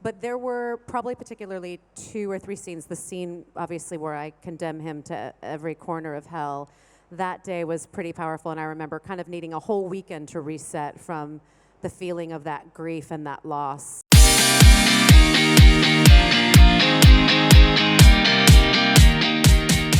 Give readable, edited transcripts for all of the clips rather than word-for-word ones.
But there were probably particularly 2 or 3 scenes. The scene, obviously, where I condemn him to every corner of hell, that day was pretty powerful, and I remember kind of needing a whole weekend to reset from the feeling of that grief and that loss.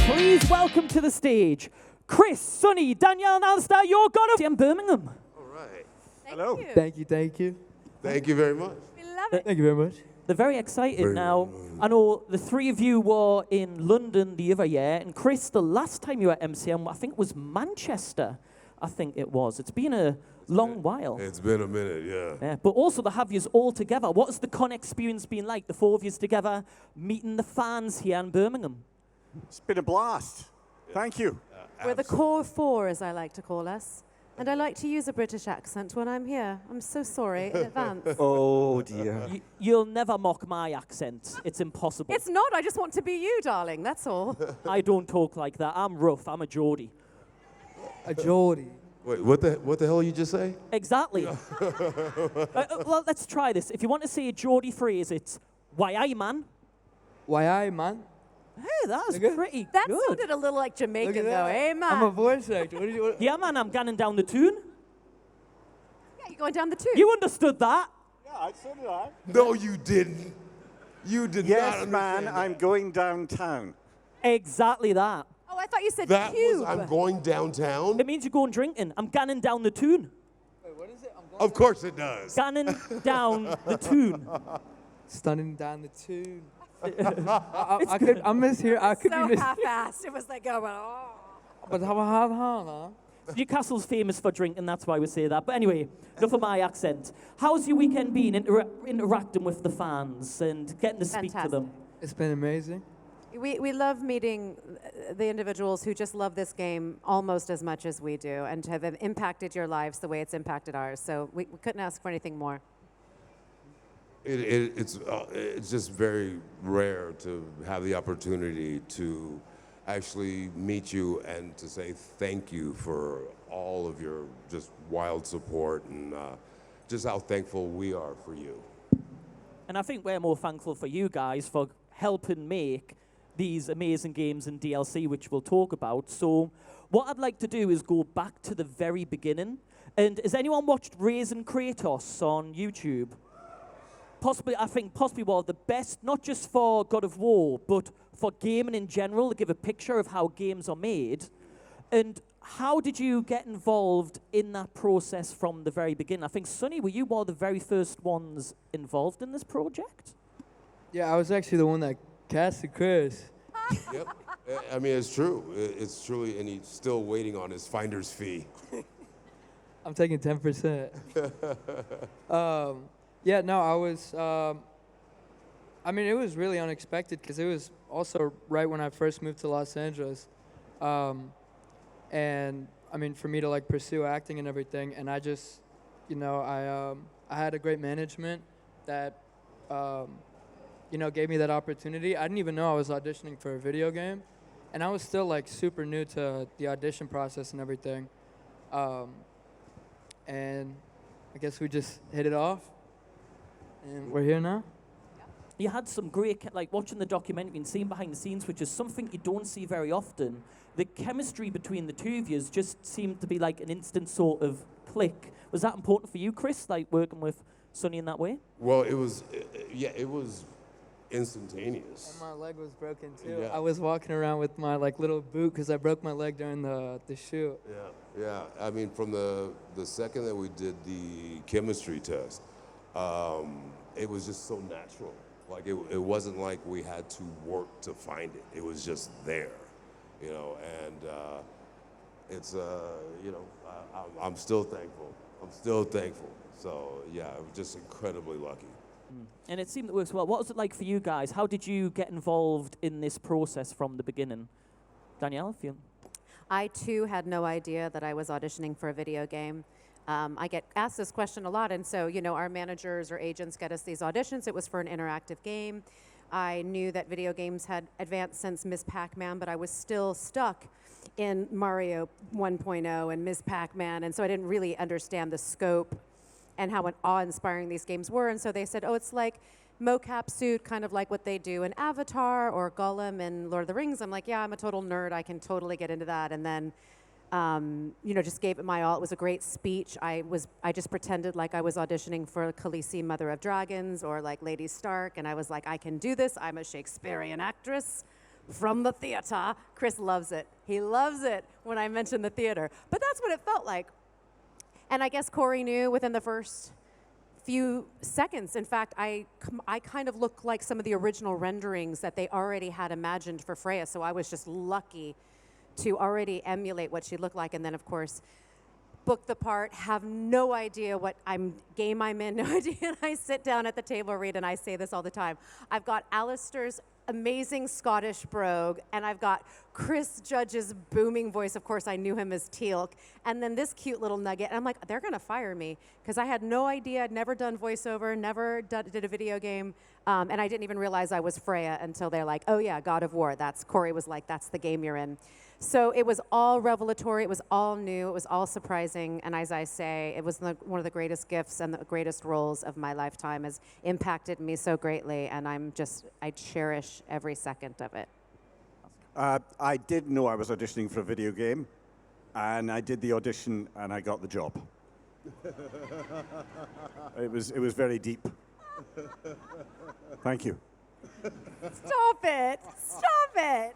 Please welcome to the stage, Chris, Sonny, Danielle, and Alastair. You're going to Birmingham. All right. Hello. Thank you. Thank you very much. We love it. Thank you very much. They're very excited now. I know the 3 of you were in London the other year, and Chris, the last time you were at MCM, I think it was Manchester. I think it was. It's been a long while. It's been a minute, yeah. But also to have yous all together. What has the con experience been like? The 4 of yous together, meeting the fans here in Birmingham. It's been a blast. Thank you. We're the core 4, as I like to call us. And I like to use a British accent when I'm here. I'm so sorry in advance. Oh dear. You'll never mock my accent. It's impossible. It's not. I just want to be you, darling. That's all. I don't talk like that. I'm rough. I'm a Geordie. A Geordie. Wait, what the hell you just say? Exactly. Well, let's try this. If you want to say a Geordie phrase, it's "Why aye, man." Why aye, man? Hey, that was Okay. pretty That good. sounded a little like Look Jamaican, at though. that. Hey, man. I'm a voice actor. What do you? Yeah, man, I'm gunning down the tune. Yeah, you're going down the tube. You understood that? Yeah, so did I. No, you didn't. You did not Yes, understand man, that. I'm going downtown. Exactly that. Oh, I thought you said That cube. was, I'm going downtown? It means you're going drinking. I'm gunning down the tune. Wait, what is it? Of course it does. Gunning down the tune. Stunning down the tune. I could. I'm mishear. I could so be mis. half-assed. It was like, oh. But how huh? Newcastle's famous for drinking, that's why we say that. But anyway, enough of my accent. How's your weekend been interacting with the fans and getting to speak to them? It's been amazing. We love meeting the individuals who just love this game almost as much as we do and have impacted your lives the way it's impacted ours. So we couldn't ask for anything more. It's just very rare to have the opportunity to actually meet you and to say thank you for all of your just wild support and just how thankful we are for you. And I think we're more thankful for you guys for helping make these amazing games in DLC, which we'll talk about. So what I'd like to do is go back to the very beginning. And has anyone watched Raising Kratos on YouTube? I think possibly one of the best, not just for God of War, but for gaming in general, to give a picture of how games are made. And how did you get involved in that process from the very beginning? I think, Sonny, were you one of the very first ones involved in this project? Yeah, I was actually the one that casted Chris. Yep. I mean, it's true. It's truly, and he's still waiting on his finder's fee. I'm taking 10%. Yeah, no, I was. I mean, it was really unexpected because it was also right when I first moved to Los Angeles, and I mean, for me to like pursue acting and everything, and I just, I had a great management that, gave me that opportunity. I didn't even know I was auditioning for a video game, and I was still like super new to the audition process and everything, and I guess we just hit it off. And we're here now. You had some great, like watching the documentary and seeing behind the scenes, which is something you don't see very often. The chemistry between the 2 of you just seemed to be like an instant sort of click. Was that important for you, Chris, like working with Sonny in that way? Well, it was instantaneous. And my leg was broken too. Yeah. I was walking around with my like little boot because I broke my leg during the shoot. Yeah. I mean, from the second that we did the chemistry test, it was just so natural. Like it wasn't like we had to work to find it. It was just there, and it's I'm still thankful. So yeah, I'm just incredibly lucky. And it seemed it works well. What was it like for you guys? How did you get involved in this process from the beginning? Danielle, if you... I, too, had no idea that I was auditioning for a video game. I get asked this question a lot, and so, our managers or agents get us these auditions. It was for an interactive game. I knew that video games had advanced since Ms. Pac-Man, but I was still stuck in Mario 1.0 and Ms. Pac-Man, and so I didn't really understand the scope and how awe-inspiring these games were. And so they said, oh, it's like mocap suit, kind of like what they do in Avatar or Gollum in Lord of the Rings. I'm like, yeah, I'm a total nerd. I can totally get into that. And then, just gave it my all. It was a great speech. I just pretended like I was auditioning for Khaleesi, Mother of Dragons, or like Lady Stark, and I was like, I can do this. I'm a Shakespearean actress from the theater. Chris loves it. He loves it when I mention the theater. But that's what it felt like. And I guess Corey knew within the first few seconds. In fact, I kind of looked like some of the original renderings that they already had imagined for Freya, so I was just lucky to already emulate what she looked like. And then, of course, book the part, have no idea what game I'm in, no idea. And I sit down at the table, read, and I say this all the time. I've got Alastair's amazing Scottish brogue, and I've got Chris Judge's booming voice. Of course, I knew him as Teal'c, and then this cute little nugget. And I'm like, they're gonna fire me because I had no idea. I'd never done voiceover, never did a video game, and I didn't even realize I was Freya until they're like, oh yeah, God of War. Corey was like, that's the game you're in. So it was all revelatory. It was all new. It was all surprising. And as I say, it was one of the greatest gifts and the greatest roles of my lifetime. Has impacted me so greatly, and I cherish every second of it. I did know I was auditioning for a video game, and I did the audition, and I got the job. It was very deep. Thank you. Stop it! Stop it!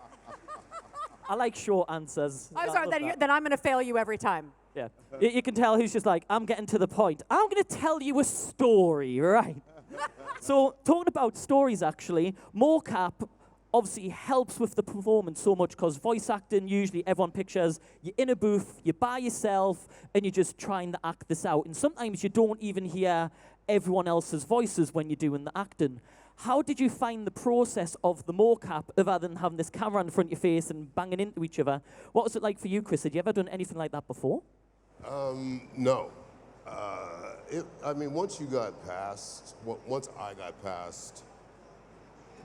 I like short answers. I'm I sorry, love that. then I'm going to fail you every time. Yeah. You can tell who's just like, I'm getting to the point. I'm going to tell you a story, right? So, talking about stories, actually, mocap obviously helps with the performance so much because voice acting, usually everyone pictures you're in a booth, you're by yourself, and you're just trying to act this out. And sometimes you don't even hear everyone else's voices when you're doing the acting. How did you find the process of the mocap, other than having this camera in front of your face and banging into each other? What was it like for you, Chris? Had you ever done anything like that before? No. Once I got past,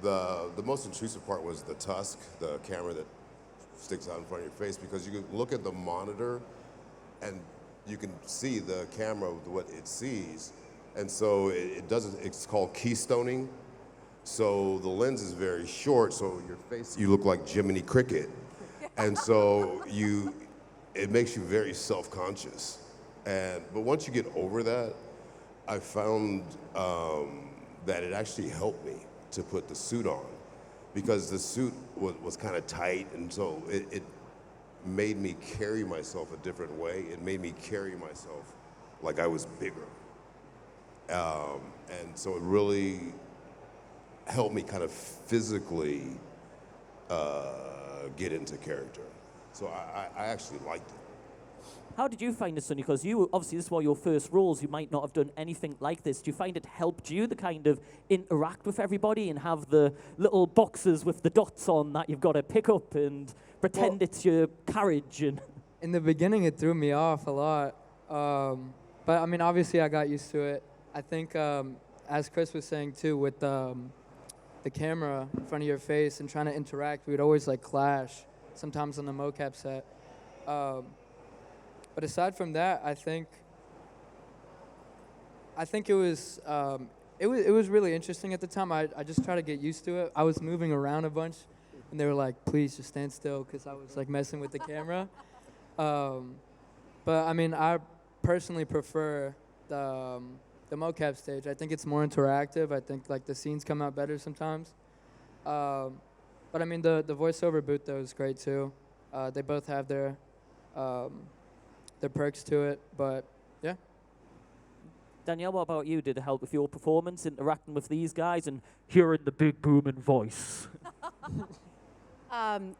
the most intrusive part was the tusk, the camera that sticks out in front of your face, because you can look at the monitor and you can see the camera, what it sees. And so it's called keystoning. So the lens is very short, so your face, you look like Jiminy Cricket. And so it makes you very self-conscious. But once you get over that, I found that it actually helped me to put the suit on, because the suit was kind of tight, and so it made me carry myself a different way. It made me carry myself like I was bigger. And so it really helped me kind of physically get into character. So I actually liked it. How did you find it, Sonny? Because obviously this was your first roles. You might not have done anything like this. Do you find it helped you to kind of interact with everybody and have the little boxes with the dots on that you've got to pick up and pretend it's your carriage? And In the beginning, it threw me off a lot. But I mean, obviously I got used to it. I think, as Chris was saying too, with the camera in front of your face and trying to interact, we'd always like clash, sometimes on the mocap set. But aside from that, I think it was really interesting at the time. I just tried to get used to it. I was moving around a bunch, and they were like, "Please just stand still," because I was like messing with the camera. But I mean, I personally prefer the mocap stage. I think it's more interactive. I think like the scenes come out better sometimes. But I mean, the voiceover booth though is great too. They both have their perks to it, but yeah. Danielle, what about you? Did it help with your performance, interacting with these guys and hearing the big booming voice?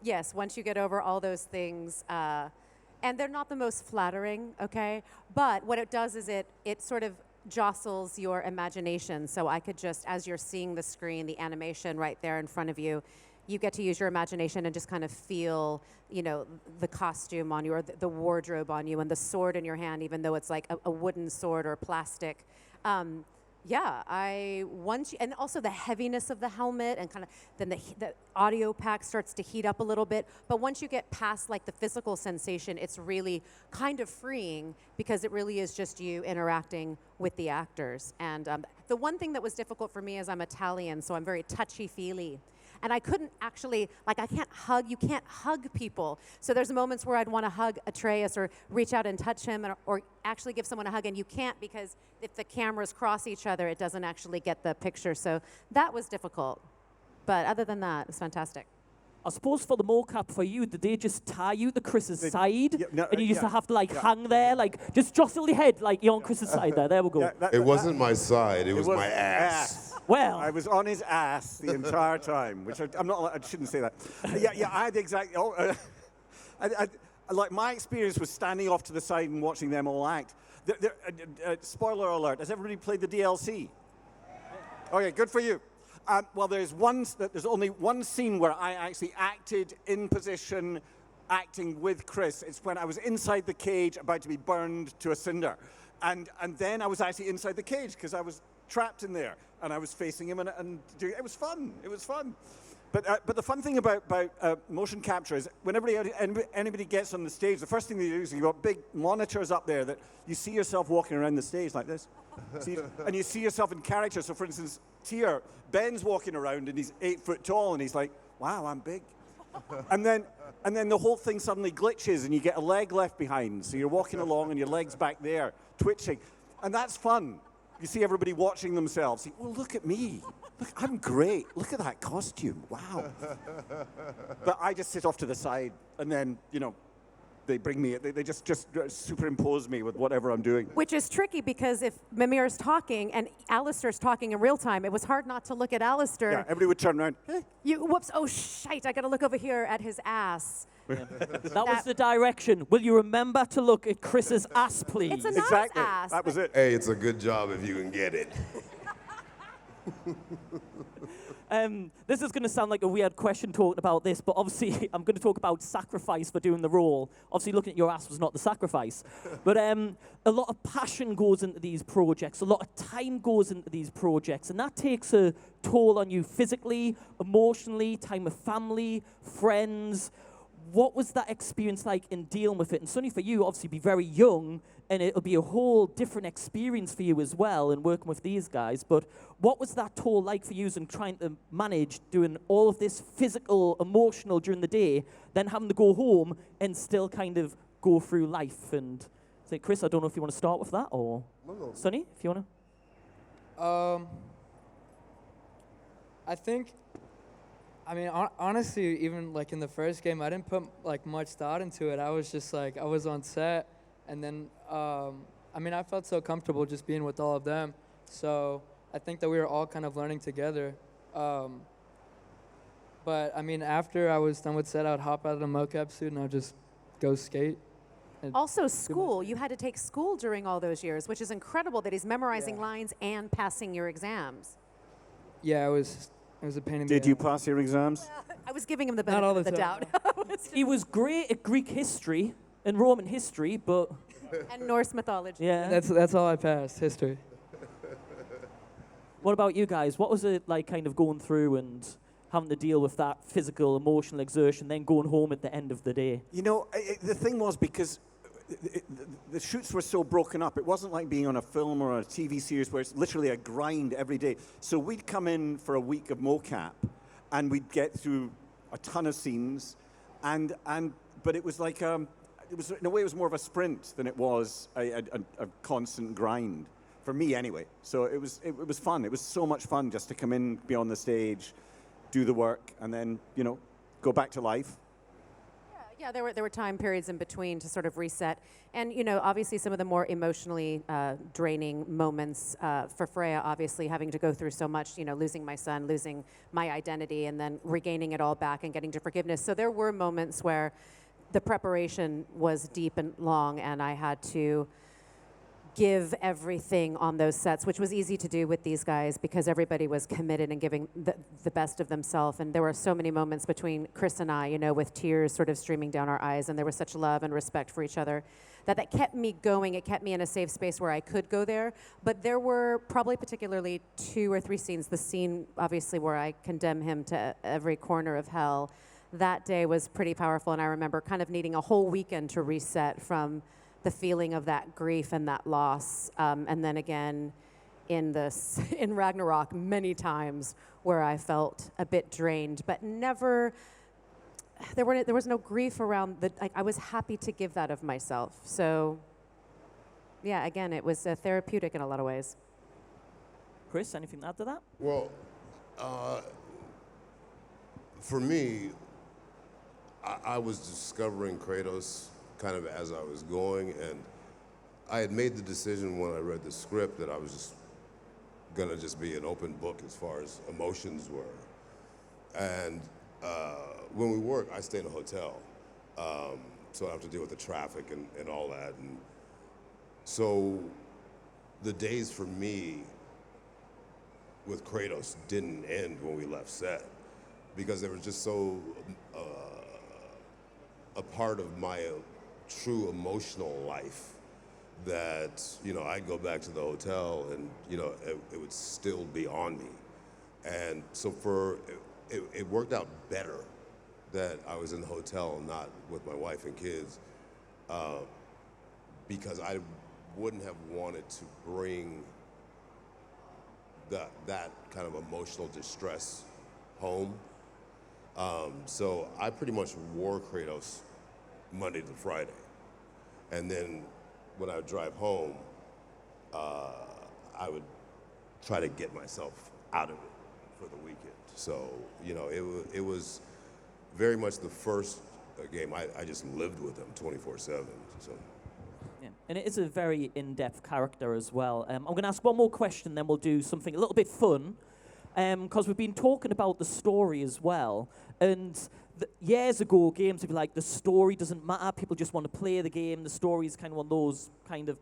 Yes, once you get over all those things, and they're not the most flattering, okay? But what it does is it sort of jostles your imagination. So I could just, as you're seeing the screen, the animation right there in front of you, you get to use your imagination and just kind of feel, the costume on you or the wardrobe on you and the sword in your hand, even though it's like a wooden sword or plastic. Yeah, and also the heaviness of the helmet, and kind of then the audio pack starts to heat up a little bit. But once you get past like the physical sensation, it's really kind of freeing because it really is just you interacting with the actors. And the one thing that was difficult for me is I'm Italian, so I'm very touchy-feely. And I couldn't actually, like, you can't hug people. So there's moments where I'd want to hug Atreus or reach out and touch him or actually give someone a hug, and you can't because if the cameras cross each other, it doesn't actually get the picture. So that was difficult. But other than that, it's fantastic. I suppose for the mocap for you, did they just tie you to Chris's side? Yeah, no, and you used to have to like yeah. hang there, like just jostle your head like you're on Chris's side there. There we go. Yeah, It wasn't my side, it was my ass. Well, I was on his ass the entire time, which I'm not. I shouldn't say that. Yeah. I had exactly. Like my experience was standing off to the side and watching them all act. Spoiler alert: has everybody played the DLC? Okay, good for you. Well, there's only one scene where I actually acted in position, acting with Chris. It's when I was inside the cage, about to be burned to a cinder, and then I was actually inside the cage because I was trapped in there, and I was facing him, and it was fun. It was fun. But the fun thing about motion capture is whenever anybody gets on the stage, the first thing they do is you've got big monitors up there that you see yourself walking around the stage like this. And you see yourself in character. So for instance, here, Ben's walking around and he's 8 foot tall and he's like, wow, I'm big. and then the whole thing suddenly glitches and you get a leg left behind. So you're walking along and your leg's back there, twitching. And that's fun. You see everybody watching themselves. Well, look at me. Look, I'm great. Look at that costume. Wow. But I just sit off to the side, and then, they bring me, they just superimpose me with whatever I'm doing. Which is tricky because if Mimir's talking and Alastair's talking in real time, it was hard not to look at Alastair. Yeah, everybody would turn around. Hey. Whoops, oh, shite, I got to look over here at his ass. yeah. That was the direction. Will you remember to look at Chris's ass, please? It's a nice Exactly. ass. That was it. Hey, it's a good job if you can get it. This is going to sound like a weird question talking about this, but obviously I'm going to talk about sacrifice for doing the role. Obviously looking at your ass was not the sacrifice. But a lot of passion goes into these projects, a lot of time goes into these projects, and that takes a toll on you physically, emotionally, time with family, friends. What was that experience like in dealing with it? And Sonny, for you, obviously be very young, and it'll be a whole different experience for you as well in working with these guys. But what was that toll like for you in trying to manage doing all of this physical, emotional during the day, then having to go home and still kind of go through life? And say, Chris, I don't know if you want to start with that, or Sonny, if you want to. I think, honestly, even like in the first game, I didn't put like much thought into it. I was just like, I was on set, and then, I felt so comfortable just being with all of them. So I think that we were all kind of learning together. But after I was done with set, I would hop out of the mocap suit and I'd just go skate. Also, school. You had to take school during all those years, which is incredible that he's memorizing lines and passing your exams. Yeah, it was a pain in the Did you ass. pass your exams? I was giving him the Not all benefit of the the doubt. He was great at Greek history and Roman history, but And Norse mythology. yeah. That's all I passed, history. What about you guys? What was it like kind of going through and having to deal with that physical, emotional exertion, then going home at the end of the day? The thing was because the shoots were so broken up. It wasn't like being on a film or a TV series where it's literally a grind every day. So we'd come in for a week of mocap, and we'd get through a ton of scenes, but it was like it was in a way it was more of a sprint than it was a constant grind for me anyway. So it was fun. It was so much fun just to come in, be on the stage, do the work, and then go back to life. Yeah, there were time periods in between to sort of reset. And, obviously some of the more emotionally draining moments for Freya, obviously having to go through so much, losing my son, losing my identity, and then regaining it all back and getting to forgiveness. So there were moments where the preparation was deep and long, and I had to give everything on those sets, which was easy to do with these guys because everybody was committed and giving the best of themselves. And there were so many moments between Chris and I, with tears sort of streaming down our eyes, and there was such love and respect for each other that kept me going. It kept me in a safe space where I could go there. But there were probably particularly 2 or 3 scenes. The scene, obviously, where I condemn him to every corner of hell, that day was pretty powerful. And I remember kind of needing a whole weekend to reset from the feeling of that grief and that loss. And then again, in Ragnarok, many times where I felt a bit drained, but never. There was no grief around I was happy to give that of myself. So, yeah, again, it was therapeutic in a lot of ways. Chris, anything to add to that? Well, for me, I was discovering Kratos kind of as I was going, and I had made the decision when I read the script that I was just gonna just be an open book as far as emotions were. And when we work, I stay in a hotel, so I have to deal with the traffic and all that. And so the days for me with Kratos didn't end when we left set, because they were just so a part of my true emotional life that, you know, I'd go back to the hotel and, you know, it would still be on me. And so it worked out better that I was in the hotel and not with my wife and kids, because I wouldn't have wanted to bring that kind of emotional distress home. So I pretty much wore Kratos Monday to Friday. And then when I would drive home, I would try to get myself out of it for the weekend. So, you know, it was very much the first game. I just lived with him 24/7. So. Yeah. And it is a very in-depth character as well. I'm going to ask one more question, then we'll do something a little bit fun, because we've been talking about the story as well. And years ago, games would be like, the story doesn't matter. People just want to play the game. The story is kind of one of those kind of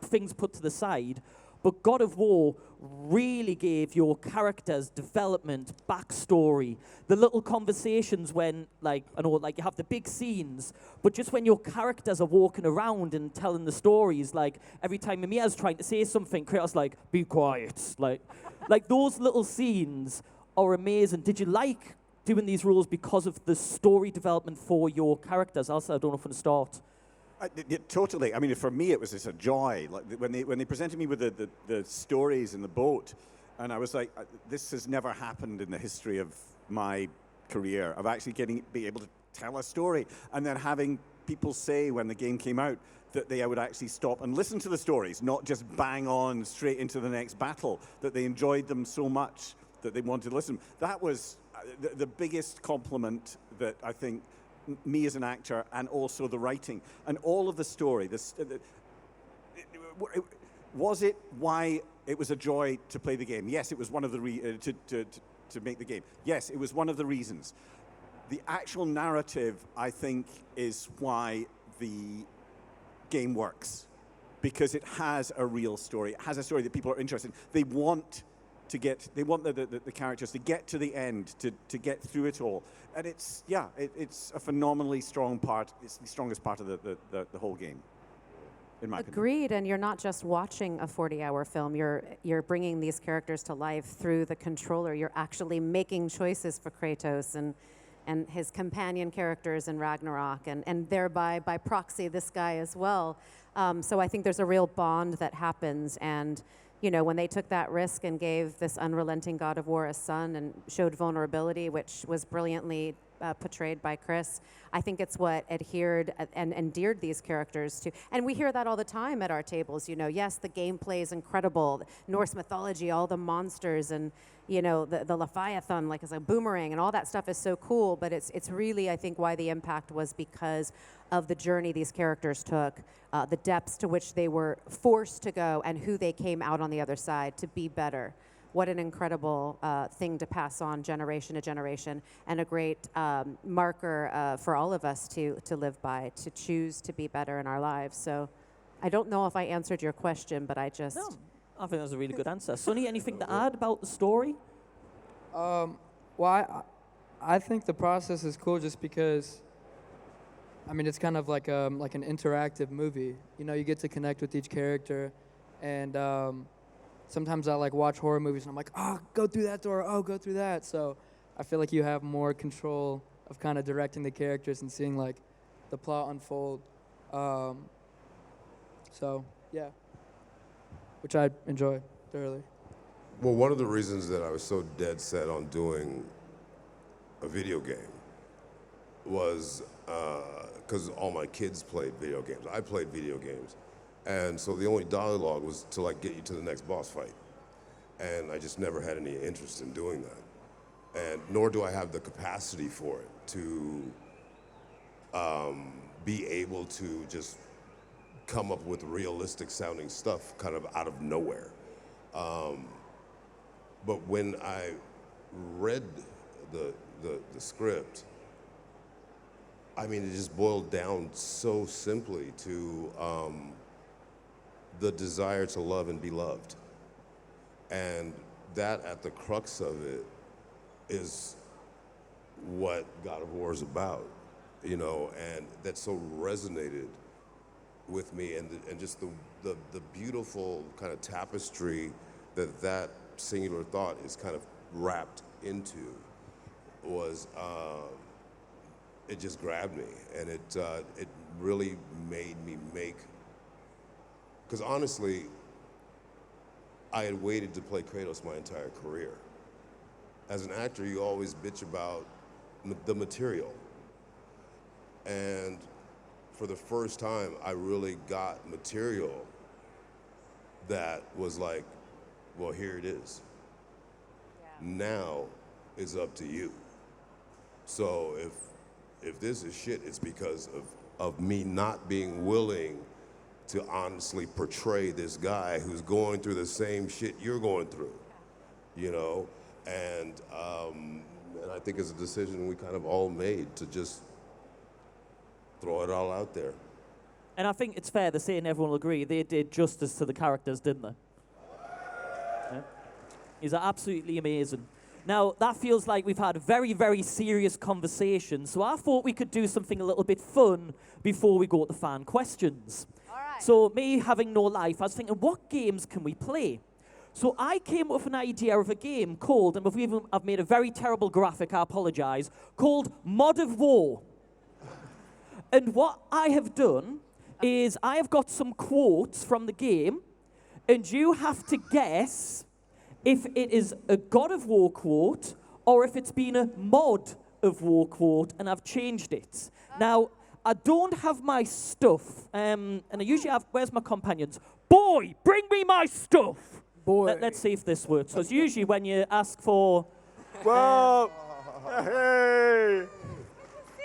things put to the side. But God of War really gave your characters development, backstory, the little conversations when, like, I know, like, you have the big scenes, but just when your characters are walking around and telling the stories, like, every time Emiya's trying to say something, Kratos like, be quiet. Like those little scenes are amazing. Did you like doing these roles because of the story development for your characters? Alastair, I don't know if I'm going to start. Totally. I mean, for me, it was just a joy. Like when they presented me with the stories in the boat, and I was like, this has never happened in the history of my career, of actually being able to tell a story, and then having people say when the game came out that they would actually stop and listen to the stories, not just bang on straight into the next battle, that they enjoyed them so much that they wanted to listen. That was the biggest compliment that I think me as an actor, and also the writing and all of the story. Was it why it was a joy to play the game? Yes, it was one of the to make the game. Yes, it was one of the reasons. The actual narrative, I think, is why the game works, because it has a real story. It has a story that people are interested in. They want the characters to get to the end, to get through it all. And it's a phenomenally strong part. It's the strongest part of the whole game, in my opinion. Agreed, and you're not just watching a 40-hour film. You're bringing these characters to life through the controller. You're actually making choices for Kratos and his companion characters in Ragnarok, and thereby, by proxy, this guy as well. So I think there's a real bond that happens, and you know, when they took that risk and gave this unrelenting God of War a son and showed vulnerability, which was brilliantly portrayed by Chris, I think it's what adhered and endeared these characters to. And we hear that all the time at our tables, you know, yes, the gameplay is incredible, Norse mythology, all the monsters, and, you know, the Leviathan, like as a boomerang, and all that stuff is so cool, but it's really, I think, why the impact was because of the journey these characters took, the depths to which they were forced to go, and who they came out on the other side to be better. What an incredible thing to pass on generation to generation, and a great marker for all of us to live by, to choose to be better in our lives. So I don't know if I answered your question, but I just... No, I think that was a really good answer. Sonny, anything to add about the story? Well, I think the process is cool just because I mean, it's kind of like an interactive movie. You know, you get to connect with each character, and sometimes I like watch horror movies and I'm like, oh, go through that door, oh, go through that. So I feel like you have more control of kind of directing the characters and seeing like the plot unfold. So yeah, which I enjoy thoroughly. Well, one of the reasons that I was so dead set on doing a video game was because all my kids played video games. I played video games. And so the only dialogue was to like get you to the next boss fight. And I just never had any interest in doing that. And nor do I have the capacity for it to be able to just come up with realistic sounding stuff kind of out of nowhere. But when I read the script, I mean, it just boiled down so simply to the desire to love and be loved. And that at the crux of it is what God of War is about, you know, and that so resonated with me, and just the beautiful kind of tapestry that singular thought is kind of wrapped into was, it just grabbed me, and it really made me make, because honestly, I had waited to play Kratos my entire career. As an actor, you always bitch about the material. And for the first time, I really got material that was like, well, here it is. Yeah. Now it's up to you. So if this is shit, it's because of me not being willing to honestly portray this guy who's going through the same shit you're going through, you know? And I think it's a decision we kind of all made to just throw it all out there. And I think it's fair to say, and everyone will agree, they did justice to the characters, didn't they? Yeah. These are absolutely amazing. Now, that feels like we've had a very, very serious conversation, so I thought we could do something a little bit fun before we go to fan questions. All right. So, me having no life, I was thinking, what games can we play? So I came up with an idea of a game called, and I've made a very terrible graphic, I apologize, called Mod of War. And what I have done is I have got some quotes from the game, and you have to guess if it is a God of War quote or if it's been a Mod of War quote, and I've changed it. Now, I don't have my stuff, and I usually have, where's my companions? Boy, bring me my stuff! Boy. Let's see if this works. Because usually when you ask for... Whoa! Hey!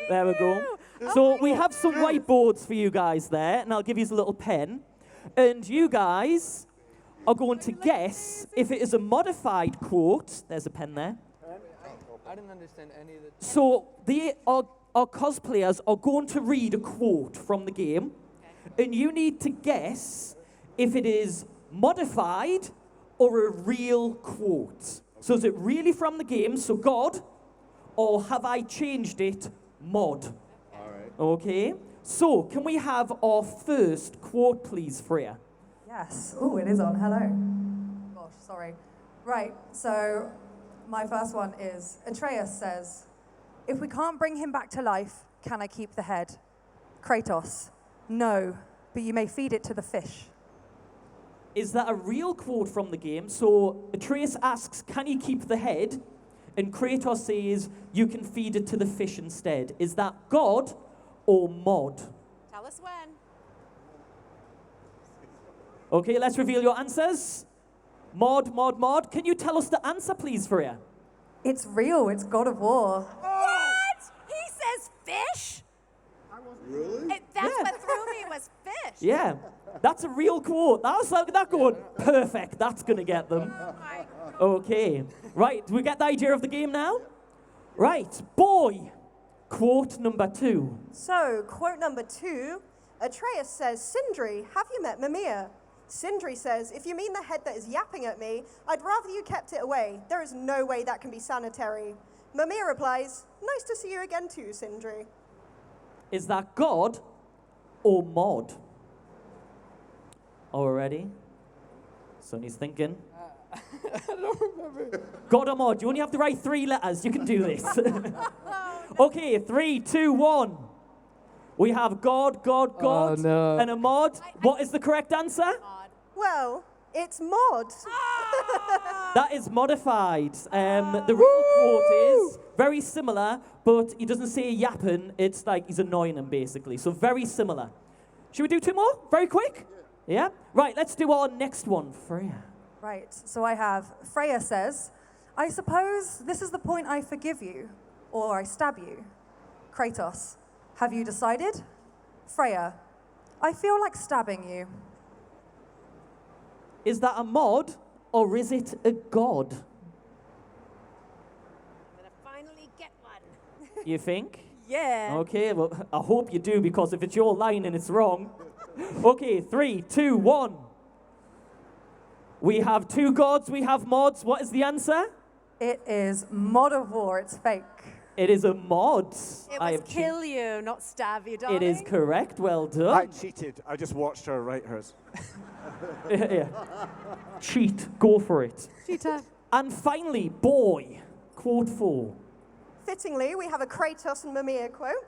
There we go. So we have some whiteboards for you guys there, and I'll give you a little pen. And you guys are going to guess if it is a modified quote. There's a pen there. I didn't understand any of the... So our cosplayers are going to read a quote from the game, and you need to guess if it is modified or a real quote. So is it really from the game, so God, or have I changed it, mod? All right. Okay, so can we have our first quote, please, Freya? Yes. Oh, it is on. Hello. Gosh, sorry. Right, so my first one is, Atreus says, if we can't bring him back to life, can I keep the head? Kratos, no, but you may feed it to the fish. Is that a real quote from the game? So Atreus asks, can you keep the head? And Kratos says, you can feed it to the fish instead. Is that God or mod? Tell us when. Okay, let's reveal your answers. Mod, mod, mod. Can you tell us the answer, please, Freya? It's real. It's God of War. What? He says fish? Really? That's what threw me was fish. Yeah, that's a real quote. That was like that going, perfect, that's going to get them. Oh my. Okay, right, do we get the idea of the game now? Right, boy, quote number 2. So, quote number 2, Atreus says, Sindri, have you met Mimir? Sindri says, if you mean the head that is yapping at me, I'd rather you kept it away. There is no way that can be sanitary. Mimir replies, nice to see you again too, Sindri. Is that God or mod? All ready? Sonny's thinking. I don't remember. God or mod? You only have to write 3 letters. You can do this. Okay, 3, 2, 1. We have God, God, God, no. and a mod. What is the correct answer? Well, it's mod. That is modified. The real quote is very similar, but he doesn't say yapping. It's like he's annoying him, basically. So very similar. Should we do 2 more? Very quick? Yeah? Right, let's do our next one. Freya. Right, so I have Freya says, I suppose this is the point I forgive you, or I stab you. Kratos, have you decided? Freya, I feel like stabbing you. Is that a mod, or is it a god? I'm gonna finally get one. You think? Yeah. Okay, well, I hope you do, because if it's your line and it's wrong. Okay, 3, 2, 1. We have 2 gods, we have mods. What is the answer? It is mod of war, it's fake. It is a mod. It I was have kill you, not stab you, darling. It is correct. Well I done. cheated. I just watched her write hers. Yeah. Cheat. Go for it. Cheetah. And finally, boy. Quote 4. Fittingly, we have a Kratos and Mimir quote.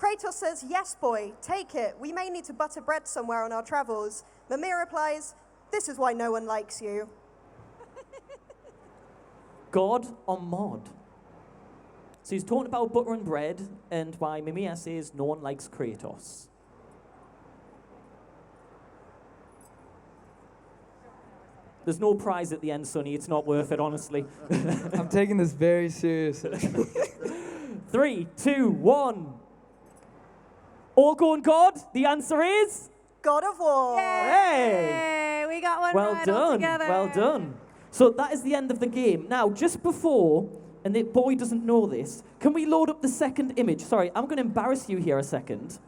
Kratos says, yes, boy, take it. We may need to butter bread somewhere on our travels. Mimir replies, this is why no one likes you. God or mod? So he's talking about butter and bread, and why Mimir says no one likes Kratos. There's no prize at the end, Sonny. It's not worth it, honestly. I'm taking this very seriously. 3, 2, 1. All going God? The answer is? God of War. Hey! Hey, we got one Well right done. altogether. Well done. So that is the end of the game. Now, just before, and the boy doesn't know this, can we load up the second image? Sorry, I'm going to embarrass you here a second.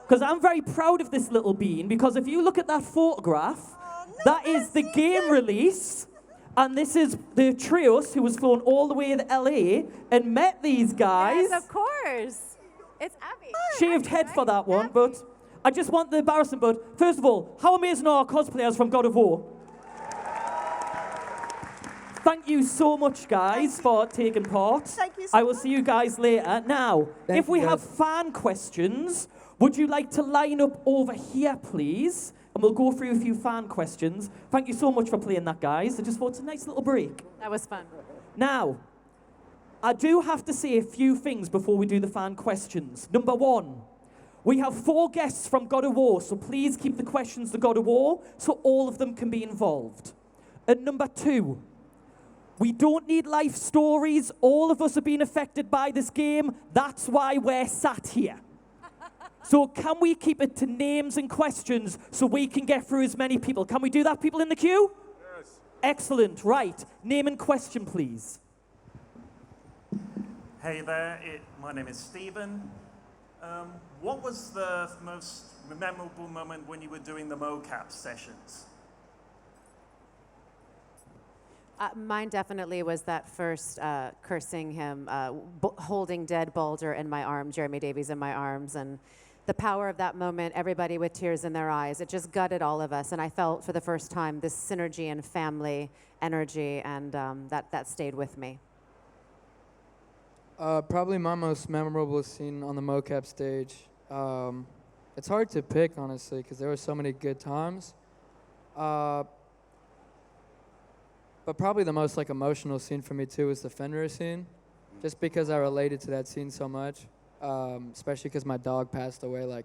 Because I'm very proud of this little bean, because if you look at that photograph, that is the game release, and this is the Trios who was flown all the way to LA and met these guys. Yes, of course. It's Abby. Shaved head for that one, but I just want the embarrassment. But first of all, how amazing are our cosplayers from God of War? Thank you so much, guys, for taking part. Thank you so I will see you guys later. Now, Thank if we you, have guys. fan questions, would you like to line up over here, please? And we'll go through a few fan questions. Thank you so much for playing that, guys. I just thought it's a nice little break. That was fun. Now, I do have to say a few things before we do the fan questions. Number 1, we have 4 guests from God of War, so please keep the questions to God of War so all of them can be involved. And number 2, we don't need life stories. All of us have been affected by this game. That's why we're sat here. So can we keep it to names and questions so we can get through as many people? Can we do that, people in the queue? Yes. Excellent. Right. Name and question, please. Hey there, my name is Stephen. What was the most memorable moment when you were doing the mocap sessions? Mine definitely was that first cursing him, holding dead Balder in my arms, Jeremy Davies in my arms, and the power of that moment, everybody with tears in their eyes. It just gutted all of us, and I felt for the first time this synergy and family energy, and that stayed with me. Probably my most memorable scene on the mocap stage. It's hard to pick, honestly, because there were so many good times. But probably the most emotional scene for me too was the Fenrir scene, just because I related to that scene so much, especially because my dog passed away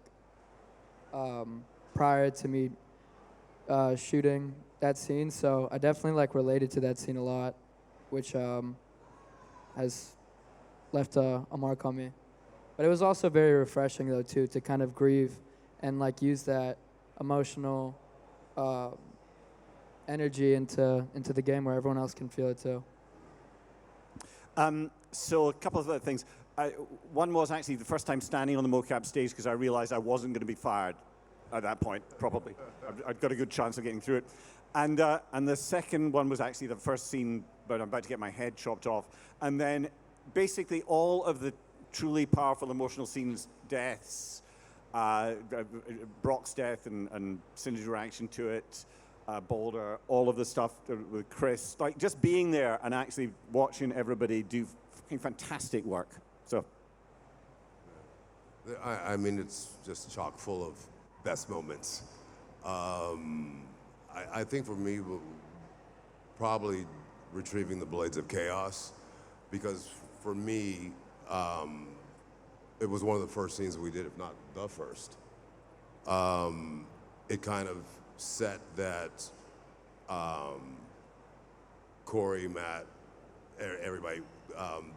prior to me shooting that scene. So I definitely related to that scene a lot, which has left a mark on me. But it was also very refreshing though too to kind of grieve and use that emotional energy into the game where everyone else can feel it too. So a couple of other things. One was actually the first time standing on the mocap stage because I realized I wasn't going to be fired at that point, probably. I'd got a good chance of getting through it. And the second one was actually the first scene, but I'm about to get my head chopped off. And then basically all of the truly powerful emotional scenes, deaths, Brock's death and Cindy's reaction to it, Boulder, all of the stuff with Chris, like just being there and actually watching everybody do fantastic work. So, I mean, it's just chock full of best moments. I think for me, probably retrieving the Blades of Chaos, because for me, it was one of the first scenes we did, if not the first. It kind of set that Corey, Matt, everybody,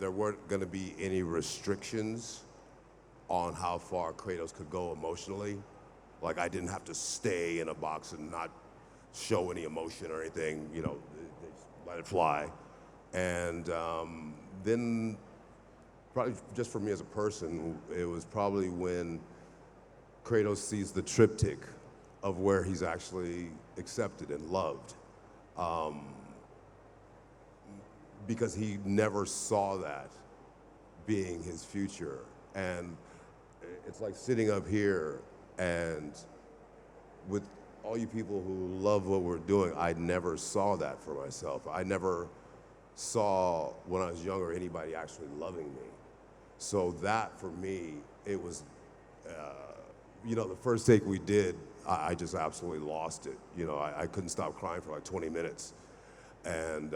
there weren't going to be any restrictions on how far Kratos could go emotionally. Like, I didn't have to stay in a box and not show any emotion or anything, you know, let it fly. And then, probably just for me as a person, it was probably when Kratos sees the triptych of where he's actually accepted and loved. Because he never saw that being his future. And it's like sitting up here and with all you people who love what we're doing, I never saw that for myself. I never saw when I was younger anybody actually loving me. So that for me, it was, you know, the first take we did, I just absolutely lost it. You know, I couldn't stop crying for like 20 minutes. And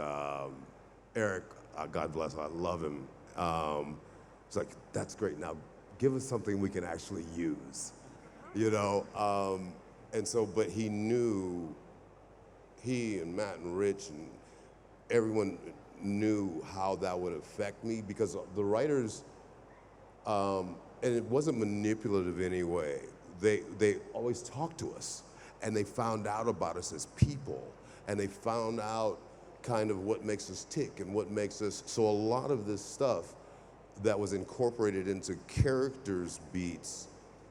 Eric, God bless him, I love him. It's like, that's great. Now give us something we can actually use, you know? And so, but he knew, he and Matt and Rich and everyone knew how that would affect me, because the writers, and it wasn't manipulative in any way, they always talked to us, and they found out about us as people, and they found out kind of what makes us tick and what makes us, so a lot of this stuff that was incorporated into characters' beats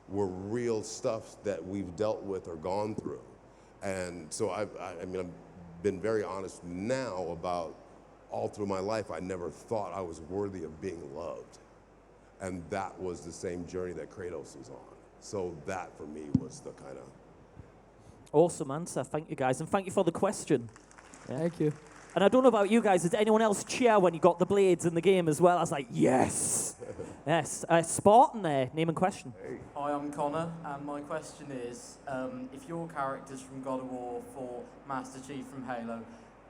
were real stuff that we've dealt with or gone through. And so I mean, I've been very honest now about all through my life, I never thought I was worthy of being loved. And that was the same journey that Kratos was on. So that for me was the kind of... Awesome answer. Thank you, guys. And thank you for the question. Yeah. Thank you. And I don't know about you guys, did anyone else cheer when you got the blades in the game as well? I was like, yes. Yes. Spartan there, name and question. Hi, I'm Connor, and my question is, if your characters from God of War fought Master Chief from Halo,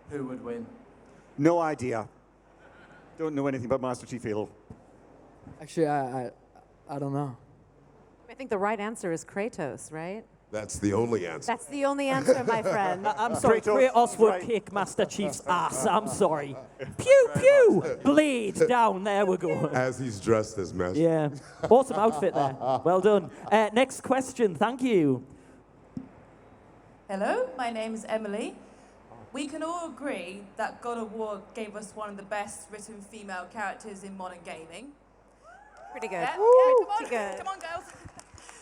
who would win? no idea. Don't know anything about Master Chief Halo. Actually, I don't know. I think the right answer is Kratos, right? That's the only answer. That's the only answer, my friend. I'm sorry, Kratos, Kratos would right. kick Master Chief's ass. I'm sorry. Pew, pew! Blade down. There we go. As he's dressed as Master. Yeah. Awesome outfit there. Well done. Next question. Thank you. Hello, my name is Emily. We can all agree that God of War gave us one of the best written female characters in modern gaming. Pretty good. Yeah, come on, Pretty good. come on, girls.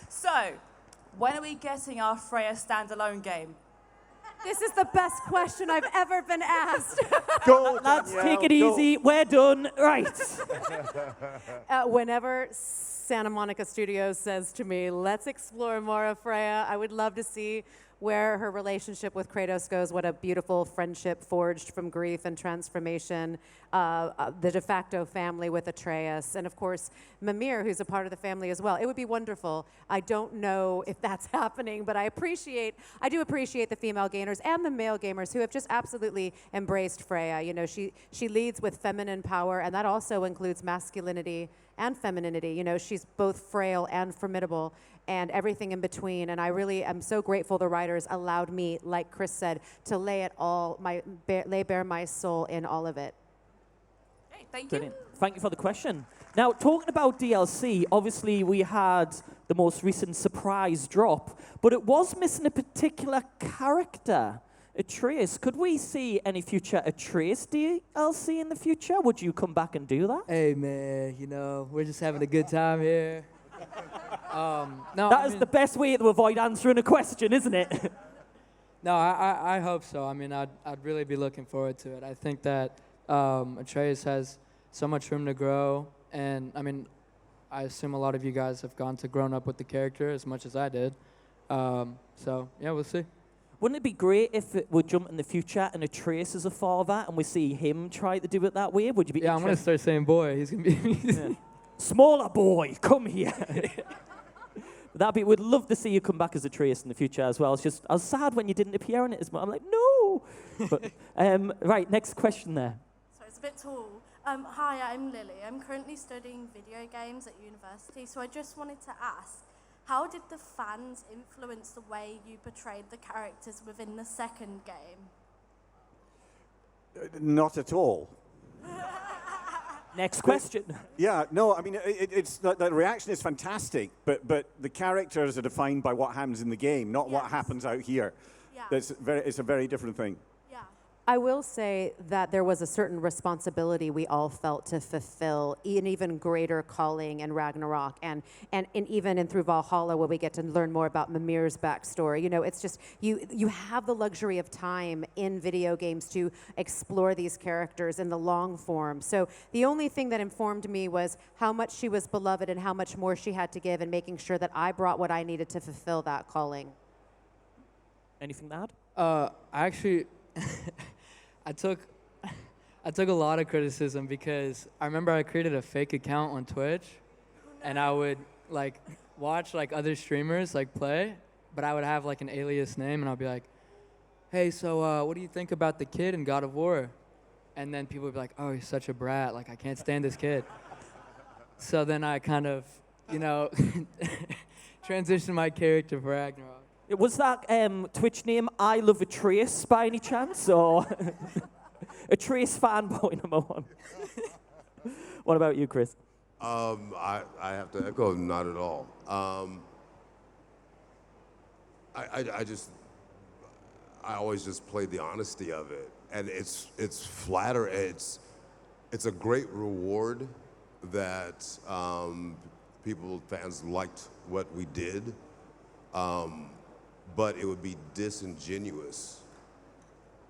So, when are we getting our Freya standalone game? This is the best question I've ever been asked. Go, Lads, Danielle, take it go. easy. We're done. Right. Whenever Santa Monica Studios says to me, let's explore more of Freya, I would love to see where her relationship with Kratos goes, what a beautiful friendship forged from grief and transformation, the de facto family with Atreus, and of course, Mimir, who's a part of the family as well. It would be wonderful. I don't know if that's happening, but I do appreciate the female gamers and the male gamers who have just absolutely embraced Freya. You know, she leads with feminine power, and that also includes masculinity and femininity. You know, she's both frail and formidable, and everything in between. And I really am so grateful the writers allowed me, like Chris said, to lay bare my soul in all of it. Okay, thank you. Brilliant. Thank you for the question. Now, talking about DLC, obviously we had the most recent surprise drop, but it was missing a particular character, Atreus. Could we see any future Atreus DLC in the future? Would you come back and do that? Hey, man, you know, we're just having a good time here. No, That is the best way to avoid answering a question, isn't it? No, I hope so. I mean, I'd really be looking forward to it. I think that Atreus has so much room to grow, and I mean, I assume a lot of you guys have grown up with the character as much as I did. So yeah, we'll see. Wouldn't it be great if it would jump in the future and Atreus is a father and we see him try to do it that way? Would you be Yeah, I'm gonna start saying boy. He's gonna be Yeah. Smaller boy, come here. We'd love to see you come back as Atreus in the future as well. It's just, I was sad when you didn't appear in it as much. I'm like, no. But, right, next question there. So it's a bit tall. Hi, I'm Lily. I'm currently studying video games at university, so I just wanted to ask, how did the fans influence the way you portrayed the characters within the second game? Not at all. Next question. Yeah, no, I mean, it's the reaction is fantastic, but the characters are defined by what happens in the game, not what happens out here. Yeah. It's a very different thing. Yeah. I will say that there was a certain responsibility we all felt to fulfill an even greater calling in Ragnarok and even in through Valhalla where we get to learn more about Mimir's backstory. You know, it's just, you have the luxury of time in video games to explore these characters in the long form. So the only thing that informed me was how much she was beloved and how much more she had to give and making sure that I brought what I needed to fulfill that calling. Anything to add? I actually, I took a lot of criticism because I remember I created a fake account on Twitch, and I would like watch like other streamers like play, but I would have like an alias name, and I'll be like, "Hey, so what do you think about the kid in God of War?" And then people would be like, "Oh, he's such a brat. Like I can't stand this kid." So then I kind of, you know, transitioned my character for Ragnarok. Was that Twitch name I Love Atreus by any chance? Or Atreus fanboy number one? What about you, Chris? I have to echo, not at all. I always just played the honesty of it, and it's flattering. It's a great reward that fans liked what we did. But it would be disingenuous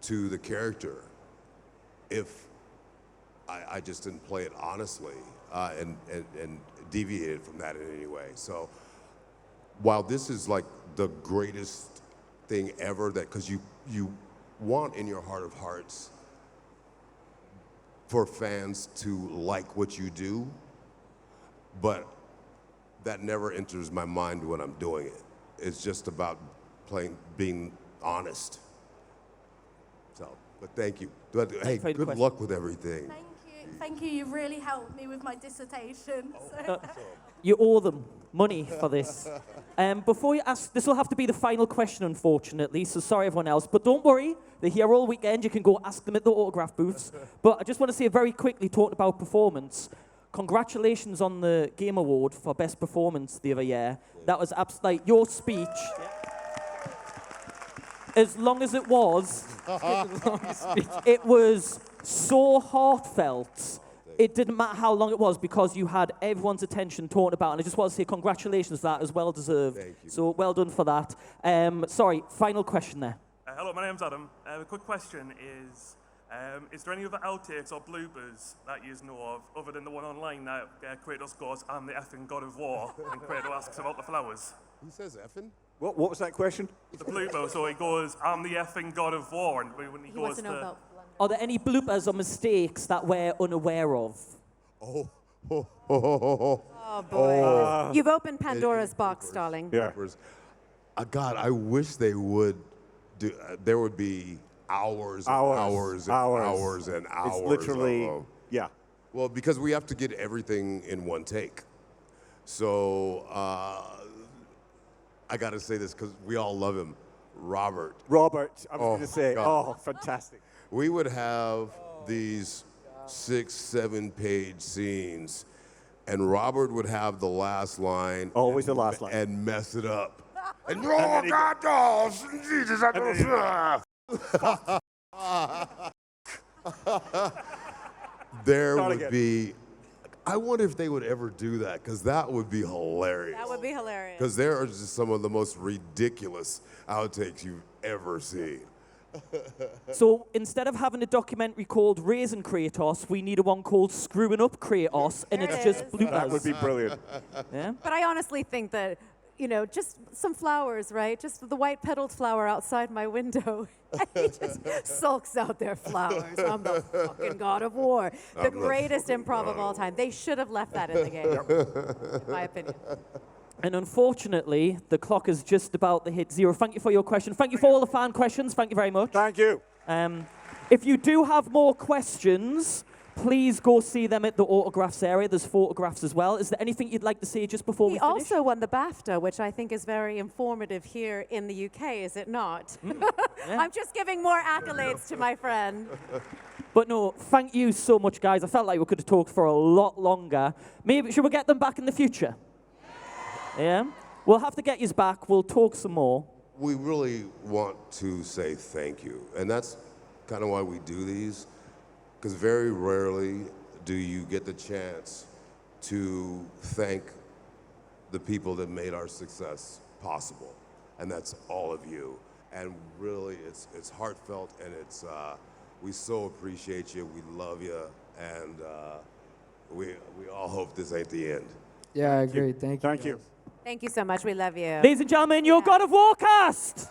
to the character if I just didn't play it honestly and deviated from that in any way. So while this is like the greatest thing ever, because you want in your heart of hearts for fans to like what you do, but that never enters my mind when I'm doing it. It's just about being honest. So, but thank you. But hey, good luck with everything. Thank you. Thank you. You've really helped me with my dissertation. You owe them money for this. Before you ask, this will have to be the final question, unfortunately, so sorry everyone else, but don't worry, they're here all weekend, you can go ask them at the autograph booths. But I just want to say very quickly, talking about performance, congratulations on the Game Award for Best Performance the other year. That was like your speech. As long as it was, it was so heartfelt. It didn't matter how long it was because you had everyone's attention talking about it. And I just want to say congratulations for that, as well deserved. Thank you. So well done for that. Sorry, final question there. Hello, my name's Adam. The quick question is there any other outtakes or bloopers that you know of, other than the one online that Kratos goes, "I'm the effing God of War," and Kratos asks about the flowers? He says effing? What was that question? The blooper, so he goes, "I'm the effing God of War," and when he He wants goes to know to... about Are there any bloopers or mistakes that we're unaware of? Oh, Oh, boy. You've opened Pandora's box, darling. Yeah. God, I wish they would do. There would be hours and Hours. hours and hours. It's literally, of, yeah. well, because we have to get everything in one take. So I got to say this because we all love him, Robert. Robert, I was going to say, God. oh, fantastic. We would have these 6-7 page scenes, and Robert would have the last line. Always the last line. And mess it up. And oh God, oh, Jesus, I don't. There would be. I wonder if they would ever do that, because that would be hilarious. That would be hilarious. Because there are just some of the most ridiculous outtakes you've ever seen. So instead of having a documentary called Raising Kratos, we need a one called Screwing Up Kratos, and There it's it just is. bloopers. That would be brilliant. Yeah? But I honestly think that, you know, just some flowers, right? Just the white petaled flower outside my window. He just sulks out their flowers. I'm the fucking God of War. The greatest improv of all time. They should have left that in the game, in my opinion. And unfortunately, the clock is just about to hit 0. Thank you for your question. Thank you for all the fan questions. Thank you very much. Thank you. If you do have more questions, please go see them at the autographs area. There's photographs as well. Is there anything you'd like to say just before we He finish? also won the BAFTA, which I think is very informative here in the UK, is it not? Yeah. I'm just giving more accolades to my friend. But no, thank you so much, guys. I felt like we could have talked for a lot longer. Maybe should we get them back in the future? Yeah? We'll have to get you back. We'll talk some more. We really want to say thank you. And that's kind of why we do these, because very rarely do you get the chance to thank the people that made our success possible. And that's all of you. And really, it's heartfelt, and it's we so appreciate you. We love you, and we all hope this ain't the end. Yeah, I agree. Thank you. Thank you. Thank you so much. We love you. Ladies and gentlemen, your God of War cast!